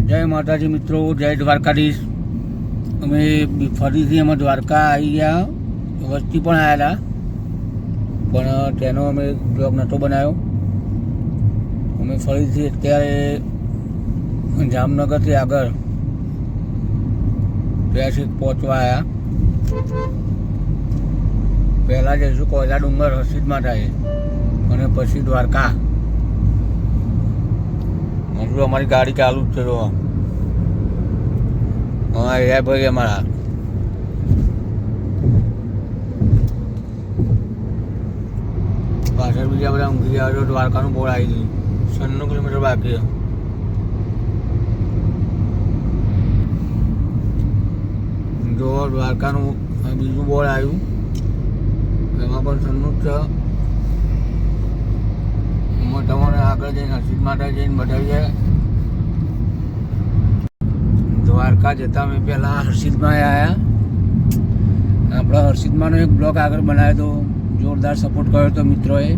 જય માતાજી મિત્રો, જય દ્વારકાધીશ। અમે ફરીથી અમે દ્વારકા આવી ગયા, વસ્તી પણ આવેલા, પણ તેનો અમે બ્લોગ નહોતો બનાવ્યો। અમે ફરીથી અત્યારે જામનગરથી આગળ ત્યાં પહોંચવા આવ્યા। પહેલાં જઈશું કોયલા ડુંગર હર્ષિદમાં થાય અને પછી દ્વારકા। હજુ અમારી ગાડી ચાલુ જ છે। તો હા એ ભાઈ અમારા પાછળ બીજા બધા ઊંઘી ગયા છો। દ્વારકાનું બોર્ડ આવી ગયું, 96 કિલોમીટર બાકી છે। જો દ્વારકાનું બીજું બોર્ડ આવ્યું, એમાં પણ 96 છે। એમાં તમારે આગળ જઈને હર્ષિદ માટે જઈને બતાવીએ। દ્વારકા જતા અમે પહેલાં હર્ષિદમાં આવ્યા। આપણા હર્ષિદમાંનો એક બ્લોગ આગળ બનાવ્યો હતો, જોરદાર સપોર્ટ કર્યો હતો મિત્રોએ,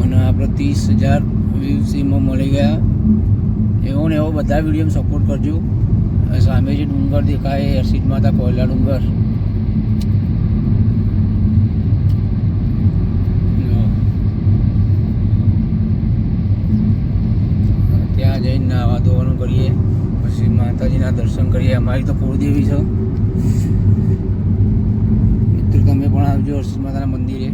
અને આપણે 30,000 વ્યૂઝ એમાં મળી ગયા। એવો ને એવો બધા વિડીયોમાં સપોર્ટ કરજો। સામે જે ડુંગર દેખાય એ હર્ષિદમાં હતા, કોયલા ડુંગર। ત્યાં જઈને નાવા ધોવાનું કરીએ, પછી માતાજીના દર્શન કરીએ। અમારી તો કુળદેવી છે મિત્રો, તમે પણ આવજો હર્ષિદ માતાના મંદિરે।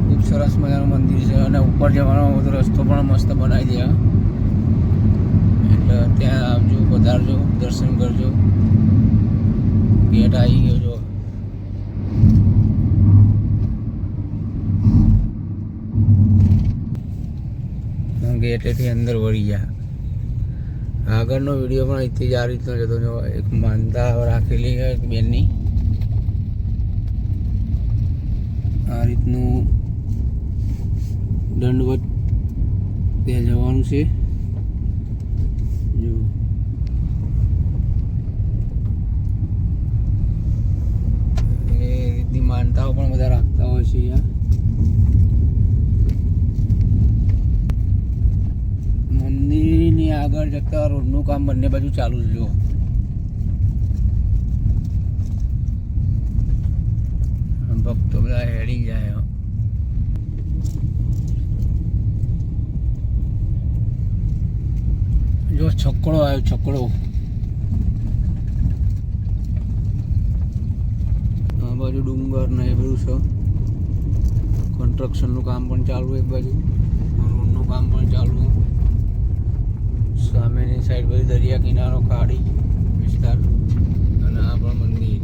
ખૂબ સરસ મજાનું મંદિર છે, અને ઉપર જવાનો બધો રસ્તો પણ મસ્ત બનાવી દે, એટલે ત્યાં આવજો, પધારજો, દર્શન કરજો। ગેટ આવી ગયો જો, ગેટેથી અંદર વળી ગયા। આગળનો વિડીયો પણ અહીંથી જ આ રીતનો જતો। એક માનતા રાખેલી છે એક બેનની, આ રીતનું દંડવત ત્યાં જવાનું છે। જો એ રીતની માનતાઓ પણ બધા રાખતા હોય છે અહીંયા। મંદિરની આગળ જતા રોડનું કામ બંને બાજુ ચાલુ જ જો। ભક્તો બધા હેડી જાય। જો છકડો આવ્યો, છકડો। આ બાજુ ડુંગર ને એ બધું છે। કન્સ્ટ્રક્શનનું કામ પણ ચાલુ, એક બાજુ રોડનું કામ પણ ચાલુ। સામેની સાઈડ બધી દરિયા કિનારો, ખાડી વિસ્તાર, અને આ પણ મંદિર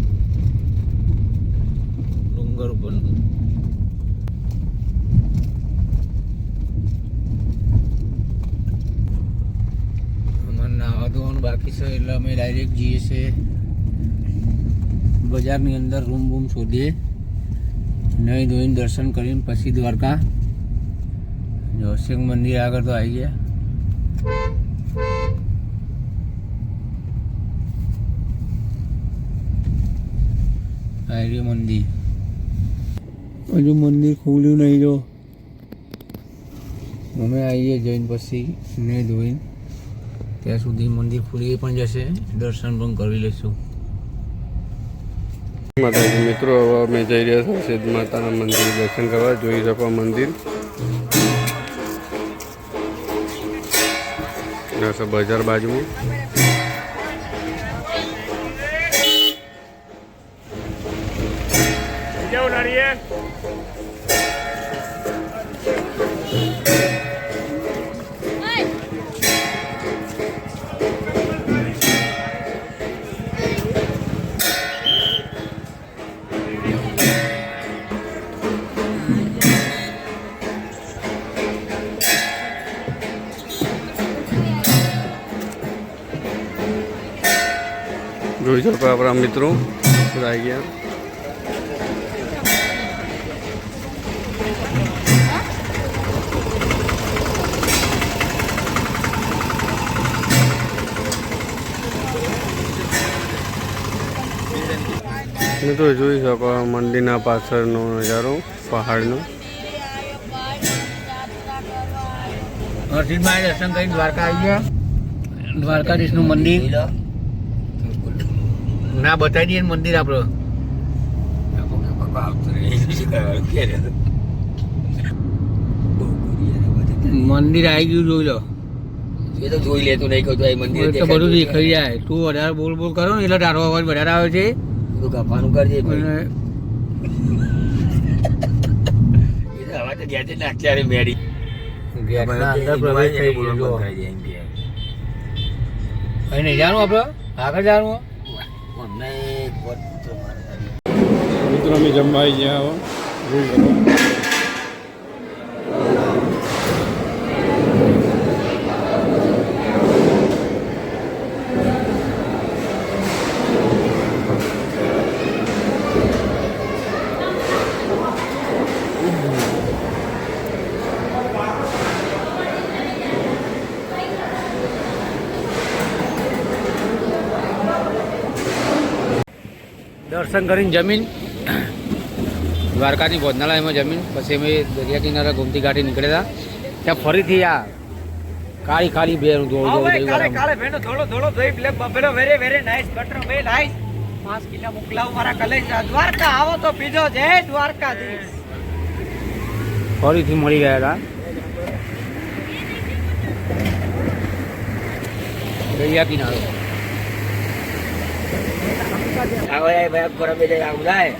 ડુંગર ઉપરનું। અમારે નાવા ધોવાનું બાકી છે, એટલે અમે ડાયરેક્ટ જઈએ છીએ બજારની અંદર, રૂમ બૂમ શોધીએ, નહીં ધોઈને દર્શન કરીને પછી દ્વારકા। જો શિવ મંદિર આગળ તો આવી ગયા। મંદિર હજુ મંદિર ખુલ્યું નહીં। જો અમે આવીએ જઈને પછી નહીં ધોઈને, ત્યાં સુધી મંદિર ખુલી પણ જશે, દર્શન પણ કરી લઈશું। માતાજી મિત્રો, હવે અમે જઈ રહ્યા છીએ હર્ષિદ માતાના મંદિર દર્શન કરવા। જોઈ શકો મંદિર, બજાર બાજુમાં। જોઈ શકો આપણા મિત્રો આવી ગયા। મિત્રો જોઈ શકો મંદિરના પાછળનો નજારો પહાડનો। હરસિદ્ધમાં દર્શન કરી દ્વારકા આવી ગયા. દ્વારકાધીશનું મંદિર ના બતાવી દઈએ ને મંદિર આપણો. મંદિર આવી ગયું, જોઈ લો. એ તો જોઈ લે, તું નહીં કહું તો એ મંદિર તો બધું દેખાઈ જાય. તું વધારે બોલ બોલ કરો ને એટલે તારો અવાજ વધારે આવે છે. બધું કાપવાનું કરજે ભાઈ. અને એ તો હવે તો ગેજેટ નાખ્યા રે મેડી. ગેટના અંદર પ્રવેશ થઈ ગયો. જો અહીં નહીં જાણું આપણે, આગળ જાણું. અમને એક વાત તો મારે મિત્રો અમે જમવા આવી ગયા હો. રૂમ કરો. દર્શન કરીને જમીન દ્વારકાની ભોજનાલયમાં જમીન પછી અમે દરિયા કિનારે ઘૂમતી ગાડી નીકળ્યા હતા. ત્યાં ફરીથી આ કાળી કાળી બેન કાળે ભેનો થોડો થોડો ધોઈ black buffalo very very nice butter વે નાઈસ 5 કિલો મોકલાવ મારા કલેજા દ્વારકા આવો તો પીજો જય દ્વારકાધીશ. ફરીથી મળી ગયા હતા. દરિયા કિનારો આવે ભાઈ ગરમ જાય આવું જાય.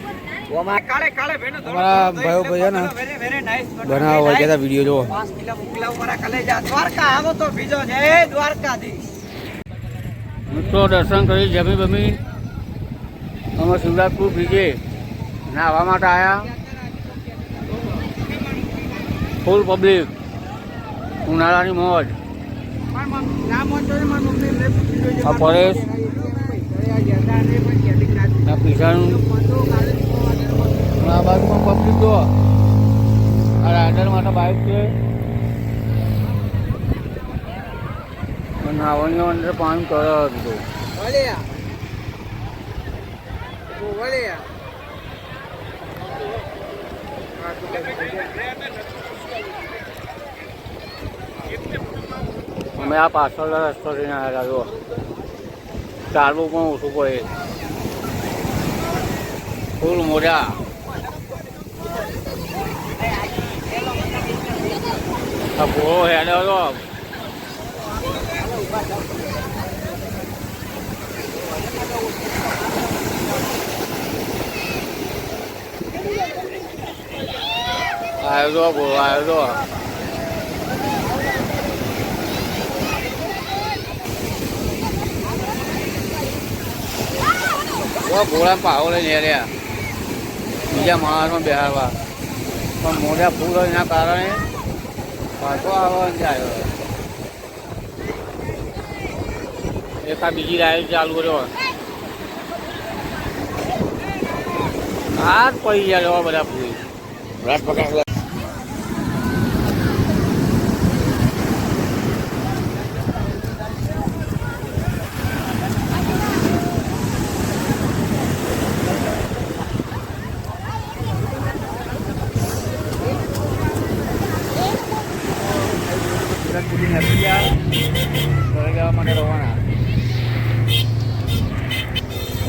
ઓમાં કાળે ભેનો તમારા ભાઈઓ ભાઈ ને વેરે વેરે નાઈસ બનાવવા હોય કહેતા વિડીયો જોવો. 5 કિલો મોકલાવ મારા કલેજા દ્વારકા આવો તો પીજો જય દ્વારકાધીશ. મિત્રો દર્શન કરી જમી બમી અમે શિવરાજપુર બ્રિજે નાહવા માટે આવ્યા. ફૂલ પબ્લિક, ઉનાળાની મોજ. આ પરેશ, આ પીસાનું, આ બાજુમાં પબ્લિક જો. આ રાઇડર માટે બાઇક છે. નાવાની અંદર પાણી તરત હતું. અમે આ પાછળના રસ્તો થઈને આવ્યા જો. ચાલવું પણ ઓછું પડે. ફૂલ મોજા. આ ઘોડો હેડે હતો. આવ્યો તો ઘોડો આવ્યો તો. ઘોડા પાવો લઈને રહ્યા બીજા માણસમાં બેહારવા, પણ મોઢા ફૂલ હોય એના કારણે પાછો આવવા આવ્યો. એક આ બીજી રાઈડ ચાલુ કર્યો. હાથ પડી ગયા લેવા બધા ફૂલ. રાત પકડ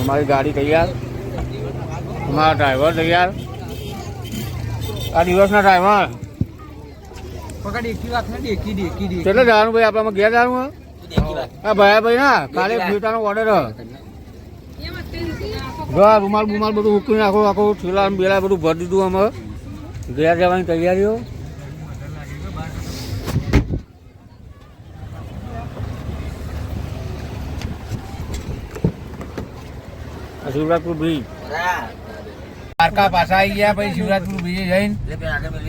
અમારી ગાડી તૈયાર, અમારા ડ્રાઈવર તૈયાર. આ દિવસના ડ્રાઈવર કેટલે જવાનું ભાઈ? આપણામાં ઘેર જવાનું? હા ભાઈ ના કાલે ફ્યુટાનો ઓર્ડર જો. આ રૂમાલ બુમાલ બધું મૂકી નાખો, આખું થેલા બેલા બધું ભરી દીધું. અમે ઘેર જવાની તૈયારીઓ. શિવરાજપુર બ્રિજ દ્વારકા પાછા આવી ગયા. પછી શિવરાજપુર બ્રિજે જઈને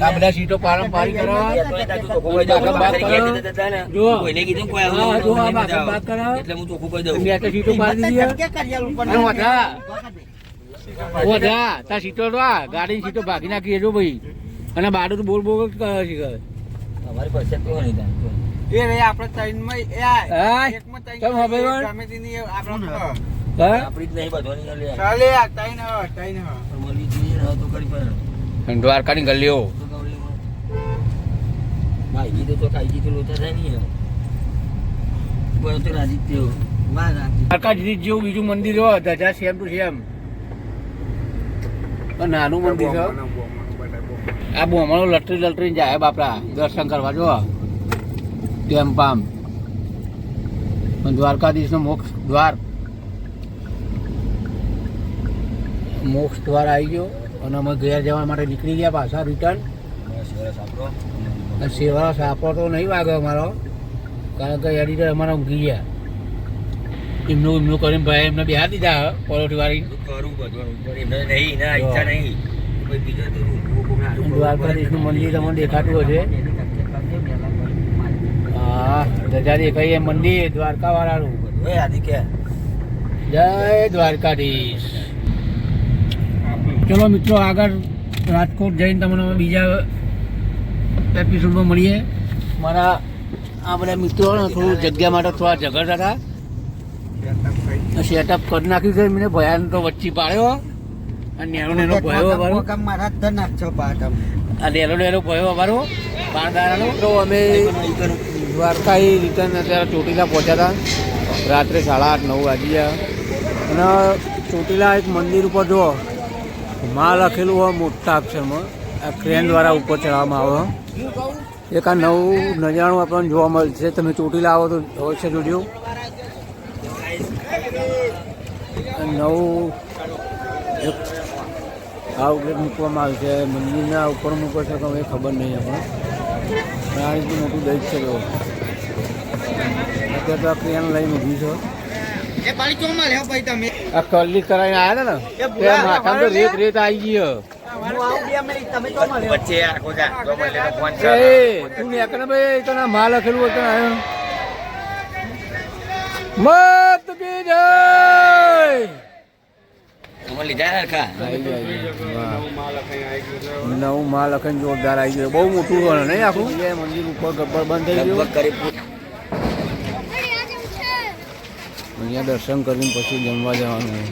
આ બધા સીટો પારંપરિક કરવા સીટો પાડી દીધી. સીટો ગાડી સીટો ભાગી નાખી જો ભાઈ. અને બાડું તો બોલ બોલ જ કરે છે. અમારી પાસે તો નહીં એ રે આપણે ત્રણમાં એકમાં આપણી જ નહીં બધોની લે ચાલે આ ત્રણ મળી જોઈએ ને તો કરી પર દ્વારકાની ગલીઓ ભાઈ તો કાઈ તો લોચા થાય નહીં બોલ તો રાજી થયો વાહ રાજી દ્વારકાધીશ જેવું બીજું મંદિર હોય ધજા સેમ ટુ સેમ નાનું મંદિર છે આ બોમણો લટરી જાય બાપરા દર્શન કરવા જો તેમ પામ દ્વારકાધીશનો મોક્ષ દ્વાર આવી ગયો અને અમે ઘેર જવા માટે નીકળી ગયા પાછા રિટર્ન સેવા સાપો તો નહીં વાગ્યો અમારો કારણ કે એડિટર અમારા ઊંઘી ગયા એમનું કરીને ભાઈ એમને બેહાર દીધા પરોઠી વાળી કરું બધું એમને નહીં ના ઈચ્છા નહીં કોઈ બીજો તો દ્વારકાધીશનું મંદિર તમને દેખાતું હશે હા ધજા દેખાય એ મંદિર દ્વારકા વાળાનું એ આદિ કે જય દ્વારકાધીશ. ચલો મિત્રો આગળ રાજકોટ જઈને તમને અમે બીજા એપિસોડમાં મળીએ. મારા આ બધા મિત્રો થોડું જગ્યા માટે થોડા ઝઘડતા હતા સેટઅપ કરી નાખ્યું છે મને ભયાન તો વચ્ચે પાડ્યો અને નેનો ભયો અમારો આ નેનો ભયો અમારો પારદારાનો. તો અમે દ્વારકા રિટર્ન અત્યારે ચોટીલા પહોંચ્યા હતા રાત્રે 8:30-9 વાગી ગયા અને ચોટીલા એક મંદિર ઉપર જો માં લખેલું હોય મોટા અક્ષરમાં આ ક્રેન દ્વારા ઉપર ચડાવવામાં આવે એક આ નવું નજાણું આપણને જોવા મળશે. તમે ચોટીલા આવો તો અવશ્ય જોજો. નવું એક આઉટલેટ મૂકવામાં આવે છે મંદિરના ઉપર મૂકો છે તો એ ખબર નહીં આપણે આ રીતનું મોટું દઈ છે જો અત્યારે તો આ ક્રેન લઈને ઊભી છે. આ કલ્લી કરાવીને આવ્યા હતા ને માથામાં તો રેત આવી ગયો. વચ્ચે આખો જા તો મને ફોન તું ને ભાઈ તને માં લખેલું હતું આવ્યો મત કી જય તમે લીધા હરખા નવું માં લખન જોરદાર આવી ગયું. બહુ મોટું બને નહીં આખું મંદિર ઉપર ગબ્બર બંધ થઈ ગયું. અહીંયા દર્શન કરીને પછી જમવા જવાનું.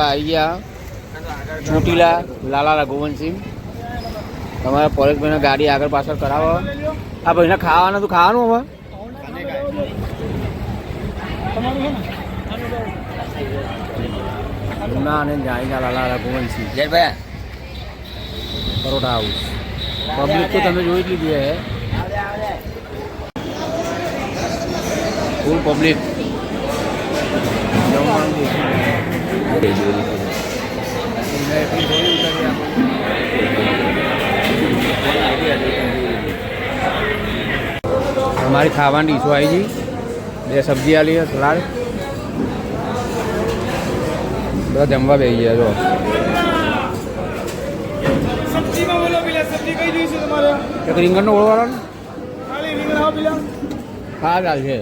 આવી ગયા ચોટીલા લાલા રઘુવંશસિંહ. તમારા પરેશભાઈને ગાડી આગળ પાછળ કરાવો. આ ભાઈને ખાવાનું તો ખાવાનું હવે ના અને જાણીના લાલા રઘુવંશસિંહ પરોઠા હાઉસ. પબ્લિક તો તમે જોઈ જ લીધી હે ફૂલ પબ્લિક. અમારી ખાવાની ડીશો આવી ગઈ. 2 સબ્જી આલી સલાડ બધા જમવા બેસી ગયા. જો એક રીંગણનો ઓળો વાળો હા ચાલશે.